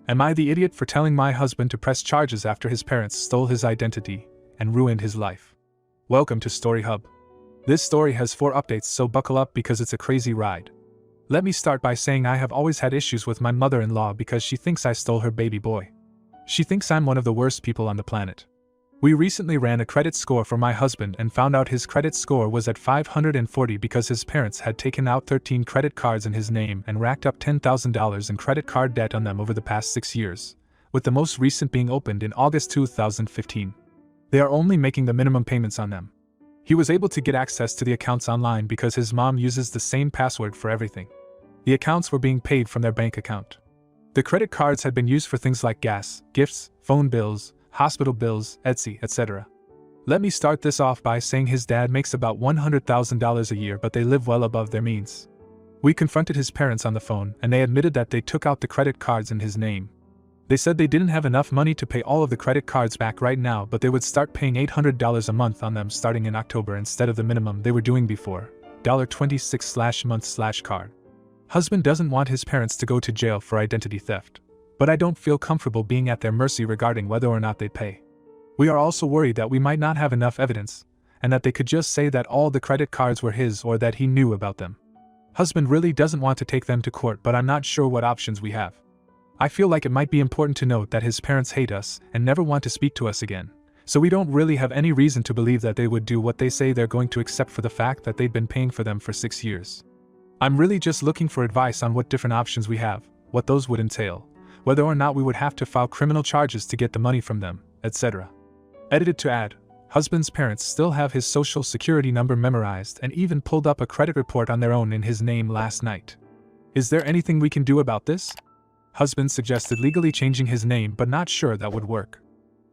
Am I the idiot for telling my husband to press charges after his parents stole his identity and ruined his life? Welcome to Story Hub. This story has 4 updates, so buckle up because it's a crazy ride. Let me start by saying I have always had issues with my mother-in-law because she thinks I stole her baby boy. She thinks I'm one of the worst people on the planet. We recently ran a credit score for my husband and found out his credit score was at 540 because his parents had taken out 13 credit cards in his name and racked up $10,000 in credit card debt on them over the past 6 years, with the most recent being opened in August 2015. They are only making the minimum payments on them. He was able to get access to the accounts online because his mom uses the same password for everything. The accounts were being paid from their bank account. The credit cards had been used for things like gas, gifts, phone bills, hospital bills, etc. Let me start this off by saying his dad makes about $100,000 a year, but they live well above their means. We confronted his parents on the phone, and they admitted that they took out the credit cards in his name. They said they didn't have enough money to pay all of the credit cards back right now, but they would start paying $800 a month on them starting in October instead of the minimum they were doing before, $26/month/card. Husband doesn't want his parents to go to jail for identity theft, but I don't feel comfortable being at their mercy regarding whether or not they pay. We are also worried that we might not have enough evidence, and that they could just say that all the credit cards were his or that he knew about them. Husband really doesn't want to take them to court, but I'm not sure what options we have. I feel like it might be important to note that his parents hate us and never want to speak to us again, so we don't really have any reason to believe that they would do what they say they're going to, except for the fact that they've been paying for them for 6 years. I'm really just looking for advice on what different options we have, what those would entail, whether or not we would have to file criminal charges to get the money from them, etc. Edited to add, husband's parents still have his social security number memorized and even pulled up a credit report on their own in his name last night. Is there anything we can do about this? Husband suggested legally changing his name, but not sure that would work.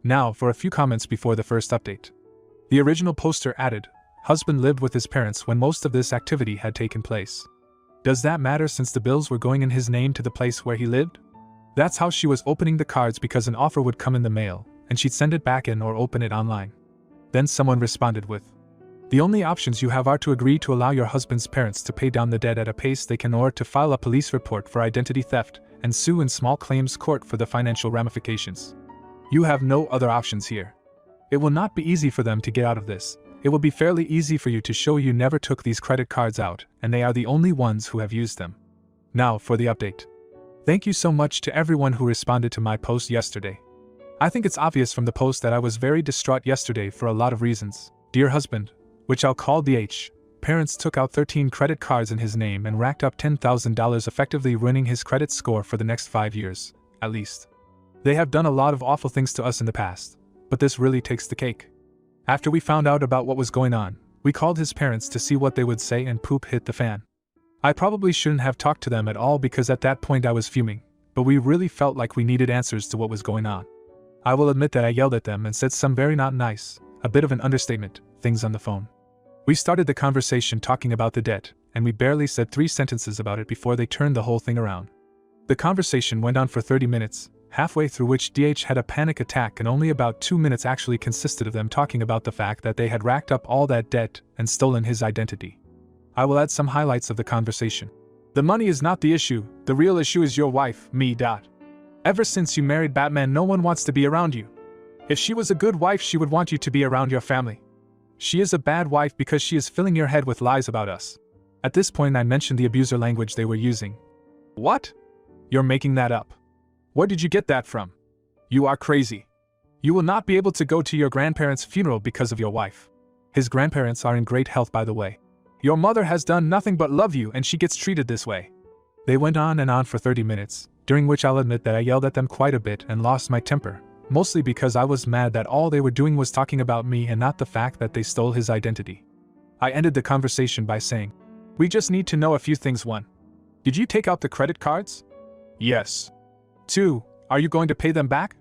Now for a few comments before the first update. The original poster added, husband lived with his parents when most of this activity had taken place. Does that matter since the bills were going in his name to the place where he lived? That's how she was opening the cards, because an offer would come in the mail, and she'd send it back in or open it online. Then someone responded with, the only options you have are to agree to allow your husband's parents to pay down the debt at a pace they can, or to file a police report for identity theft and sue in small claims court for the financial ramifications. You have no other options here. It will not be easy for them to get out of this. It will be fairly easy for you to show you never took these credit cards out, and they are the only ones who have used them. Now for the update. Thank you so much to everyone who responded to my post yesterday. I think it's obvious from the post that I was very distraught yesterday for a lot of reasons. Dear husband, which I'll call DH, parents took out 13 credit cards in his name and racked up $10,000, effectively ruining his credit score for the next 5 years, at least. They have done a lot of awful things to us in the past, but this really takes the cake. After we found out about what was going on, we called his parents to see what they would say, and poop hit the fan. I probably shouldn't have talked to them at all because at that point I was fuming, but we really felt like we needed answers to what was going on. I will admit that I yelled at them and said some very not nice, a bit of an understatement, things on the phone. We started the conversation talking about the debt, and we barely said 3 sentences about it before they turned the whole thing around. The conversation went on for 30 minutes, halfway through which DH had a panic attack, and only about 2 minutes actually consisted of them talking about the fact that they had racked up all that debt and stolen his identity. I will add some highlights of the conversation. The money is not the issue, the real issue is your wife, me. Ever since you married Batman, no one wants to be around you. If she was a good wife, she would want you to be around your family. She is a bad wife because she is filling your head with lies about us. At this point I mentioned the abuser language they were using. What? You're making that up. Where did you get that from? You are crazy. You will not be able to go to your grandparents' funeral because of your wife. His grandparents are in great health, by the way. Your mother has done nothing but love you, and she gets treated this way. They went on and on for 30 minutes, during which I'll admit that I yelled at them quite a bit and lost my temper, mostly because I was mad that all they were doing was talking about me and not the fact that they stole his identity. I ended the conversation by saying, we just need to know a few things. 1. Did you take out the credit cards? Yes. 2. Are you going to pay them back?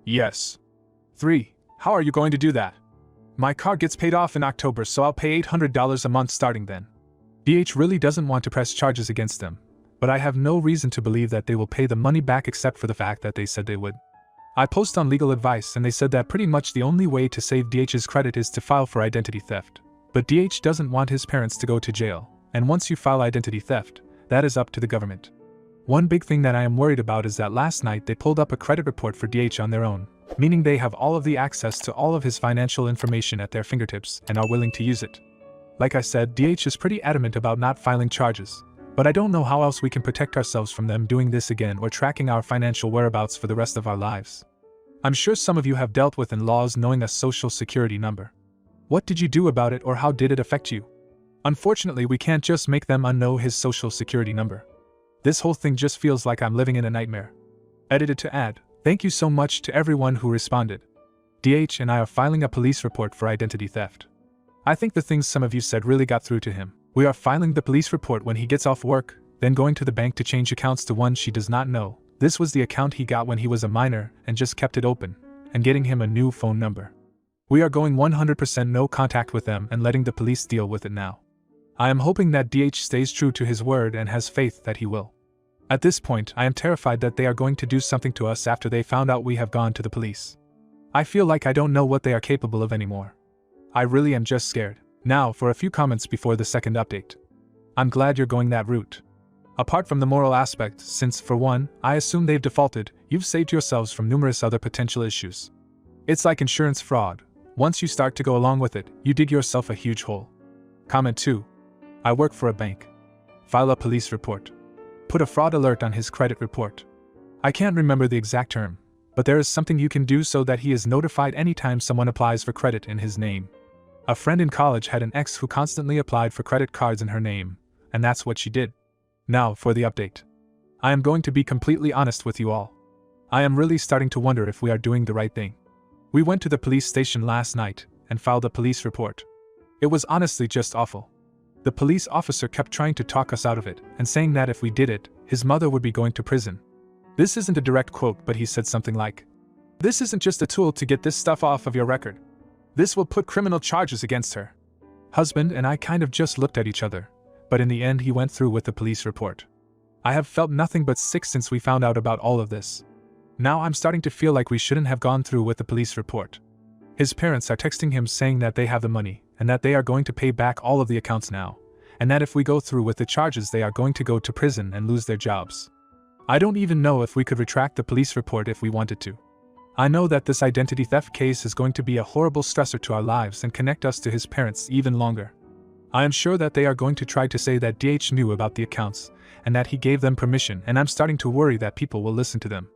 Yes. 3. How are you going to do that? My car gets paid off in October, so I'll pay $800 a month starting then. DH really doesn't want to press charges against them, but I have no reason to believe that they will pay the money back except for the fact that they said they would. I post on legal advice and they said that pretty much the only way to save DH's credit is to file for identity theft. But DH doesn't want his parents to go to jail, and once you file identity theft, that is up to the government. One big thing that I am worried about is that last night they pulled up a credit report for DH on their own, meaning they have all of the access to all of his financial information at their fingertips and are willing to use it. Like I said, DH is pretty adamant about not filing charges, but I don't know how else we can protect ourselves from them doing this again or tracking our financial whereabouts for the rest of our lives. I'm sure some of you have dealt with in-laws knowing a social security number. What did you do about it, or how did it affect you? Unfortunately, we can't just make them unknow his social security number. This whole thing just feels like I'm living in a nightmare. Edited to add, thank you so much to everyone who responded. DH and I are filing a police report for identity theft. I think the things some of you said really got through to him. We are filing the police report when he gets off work, then going to the bank to change accounts to one she does not know. This was the account he got when he was a minor and just kept it open, and getting him a new phone number. We are going 100% no contact with them and letting the police deal with it now. I am hoping that DH stays true to his word and has faith that he will. At this point, I am terrified that they are going to do something to us after they found out we have gone to the police. I feel like I don't know what they are capable of anymore. I really am just scared. Now, for a few comments before the second update. I'm glad you're going that route. Apart from the moral aspect, since, for one, I assume they've defaulted, you've saved yourselves from numerous other potential issues. It's like insurance fraud. Once you start to go along with it, you dig yourself a huge hole. Comment 2. I work for a bank. File a police report. Put a fraud alert on his credit report. I can't remember the exact term, but there is something you can do so that he is notified anytime someone applies for credit in his name. A friend in college had an ex who constantly applied for credit cards in her name, and that's what she did. Now for the update. I am going to be completely honest with you all. I am really starting to wonder if we are doing the right thing. We went to the police station last night and filed a police report. It was honestly just awful. The police officer kept trying to talk us out of it and saying that if we did it, his mother would be going to prison. This isn't a direct quote, but he said something like, "This isn't just a tool to get this stuff off of your record. This will put criminal charges against her." Husband and I kind of just looked at each other, but in the end he went through with the police report. I have felt nothing but sick since we found out about all of this. Now I'm starting to feel like we shouldn't have gone through with the police report. His parents are texting him saying that they have the money, and that they are going to pay back all of the accounts now, and that if we go through with the charges they are going to go to prison and lose their jobs. I don't even know if we could retract the police report if we wanted to. I know that this identity theft case is going to be a horrible stressor to our lives and connect us to his parents even longer. I am sure that they are going to try to say that DH knew about the accounts, and that he gave them permission, and I'm starting to worry that people will listen to them.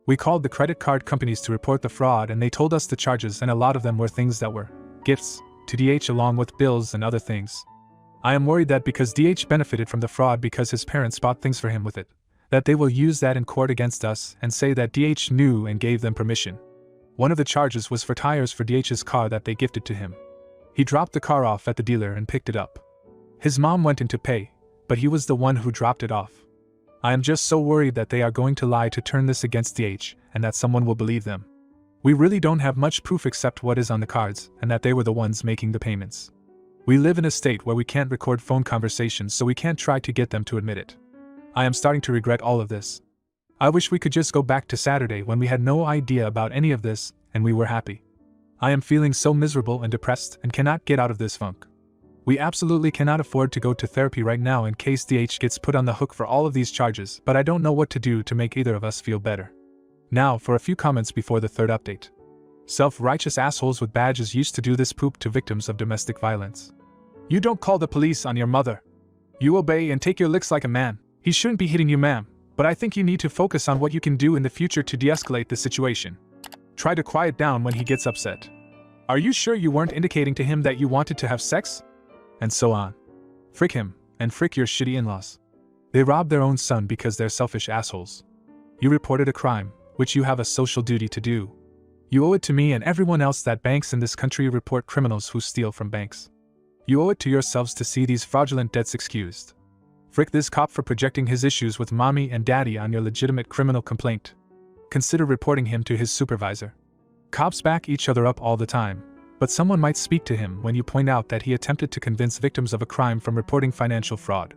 We called the credit card companies to report the fraud, and they told us the charges, and a lot of them were things that were gifts to DH along with bills and other things. I am worried that because DH benefited from the fraud because his parents bought things for him with it, that they will use that in court against us and say that DH knew and gave them permission. One of the charges was for tires for DH's car that they gifted to him. He dropped the car off at the dealer and picked it up. His mom went in to pay, but he was the one who dropped it off. I am just so worried that they are going to lie to turn this against DH, and that someone will believe them. We really don't have much proof except what is on the cards, and that they were the ones making the payments. We live in a state where we can't record phone conversations, so we can't try to get them to admit it. I am starting to regret all of this. I wish we could just go back to Saturday when we had no idea about any of this, and we were happy. I am feeling so miserable and depressed and cannot get out of this funk. We absolutely cannot afford to go to therapy right now in case DH gets put on the hook for all of these charges, but I don't know what to do to make either of us feel better. Now for a few comments before the third update. Self-righteous assholes with badges used to do this poop to victims of domestic violence. You don't call the police on your mother. You obey and take your licks like a man. He shouldn't be hitting you, ma'am, but I think you need to focus on what you can do in the future to de-escalate the situation. Try to quiet down when he gets upset. Are you sure you weren't indicating to him that you wanted to have sex? And so on. Frick him, and frick your shitty in-laws. They robbed their own son because they're selfish assholes. You reported a crime, which you have a social duty to do. You owe it to me and everyone else that banks in this country report criminals who steal from banks. You owe it to yourselves to see these fraudulent debts excused. Frick this cop for projecting his issues with mommy and daddy on your legitimate criminal complaint. Consider reporting him to his supervisor. Cops back each other up all the time, but someone might speak to him when you point out that he attempted to convince victims of a crime from reporting financial fraud.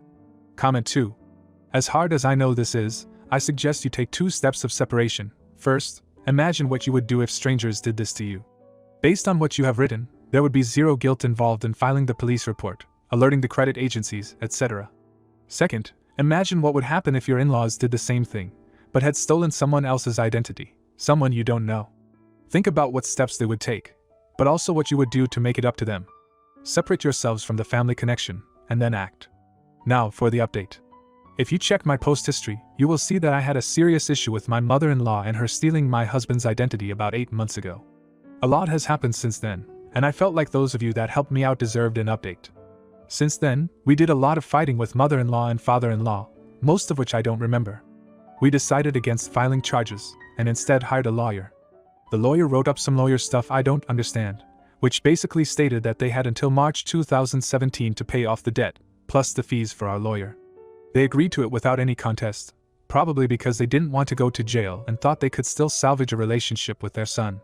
Comment 2. As hard as I know this is, I suggest you take 2 steps of separation. First, imagine what you would do if strangers did this to you. Based on what you have written, there would be zero guilt involved in filing the police report, alerting the credit agencies, etc. Second, Imagine what would happen if your in-laws did the same thing, but had stolen someone else's identity, someone you don't know. Think about what steps they would take, but also what you would do to make it up to them. Separate yourselves from the family connection, and then act. Now for the update. If you check my post history, you will see that I had a serious issue with my mother-in-law and her stealing my husband's identity about 8 months ago. A lot has happened since then, and I felt like those of you that helped me out deserved an update. Since then, we did a lot of fighting with mother-in-law and father-in-law, most of which I don't remember. We decided against filing charges, and instead hired a lawyer. The lawyer wrote up some lawyer stuff I don't understand, which basically stated that they had until March 2017 to pay off the debt, plus the fees for our lawyer. They agreed to it without any contest, probably because they didn't want to go to jail and thought they could still salvage a relationship with their son.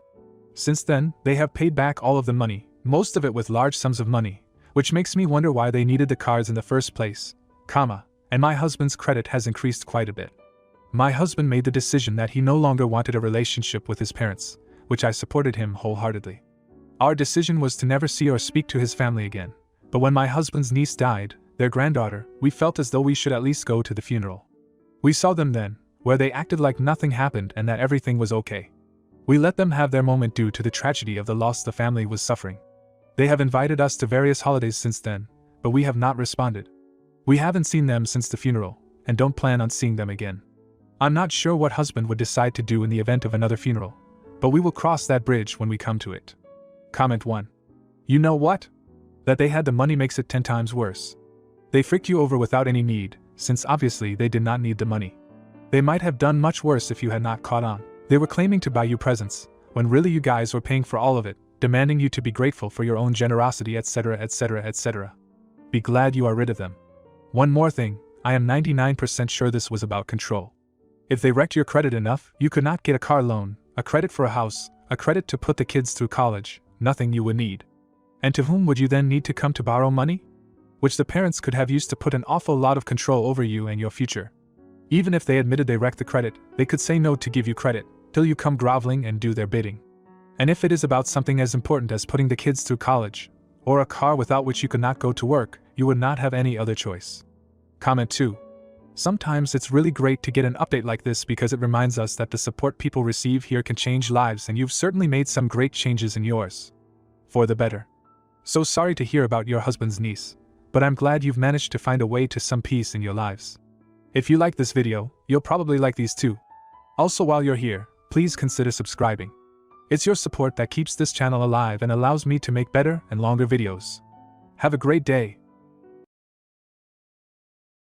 Since then, they have paid back all of the money, most of it with large sums of money, which makes me wonder why they needed the cards in the first place, and my husband's credit has increased quite a bit. My husband made the decision that he no longer wanted a relationship with his parents, which I supported him wholeheartedly. Our decision was to never see or speak to his family again, but when my husband's niece died, their granddaughter, we felt as though we should at least go to the funeral. We saw them then, where they acted like nothing happened and that everything was okay. We let them have their moment due to the tragedy of the loss the family was suffering. They have invited us to various holidays since then, but we have not responded. We haven't seen them since the funeral, and don't plan on seeing them again. I'm not sure what husband would decide to do in the event of another funeral, but we will cross that bridge when we come to it. Comment 1. You know what? That they had the money makes it 10 times worse. They fricked you over without any need, since obviously they did not need the money. They might have done much worse if you had not caught on. They were claiming to buy you presents, when really you guys were paying for all of it, demanding you to be grateful for your own generosity, etc., etc., etc. Be glad you are rid of them. One more thing, I am 99% sure this was about control. If they wrecked your credit enough, you could not get a car loan, a credit for a house, a credit to put the kids through college, nothing you would need. And to whom would you then need to come to borrow money? Which the parents could have used to put an awful lot of control over you and your future. Even if they admitted they wrecked the credit, they could say no to give you credit, till you come groveling and do their bidding. And if it is about something as important as putting the kids through college, or a car without which you could not go to work, you would not have any other choice. Comment 2. Sometimes it's really great to get an update like this because it reminds us that the support people receive here can change lives, and you've certainly made some great changes in yours. For the better. So sorry to hear about your husband's niece, but I'm glad you've managed to find a way to some peace in your lives. If you like this video, you'll probably like these too. Also, while you're here, please consider subscribing. It's your support that keeps this channel alive and allows me to make better and longer videos. Have a great day.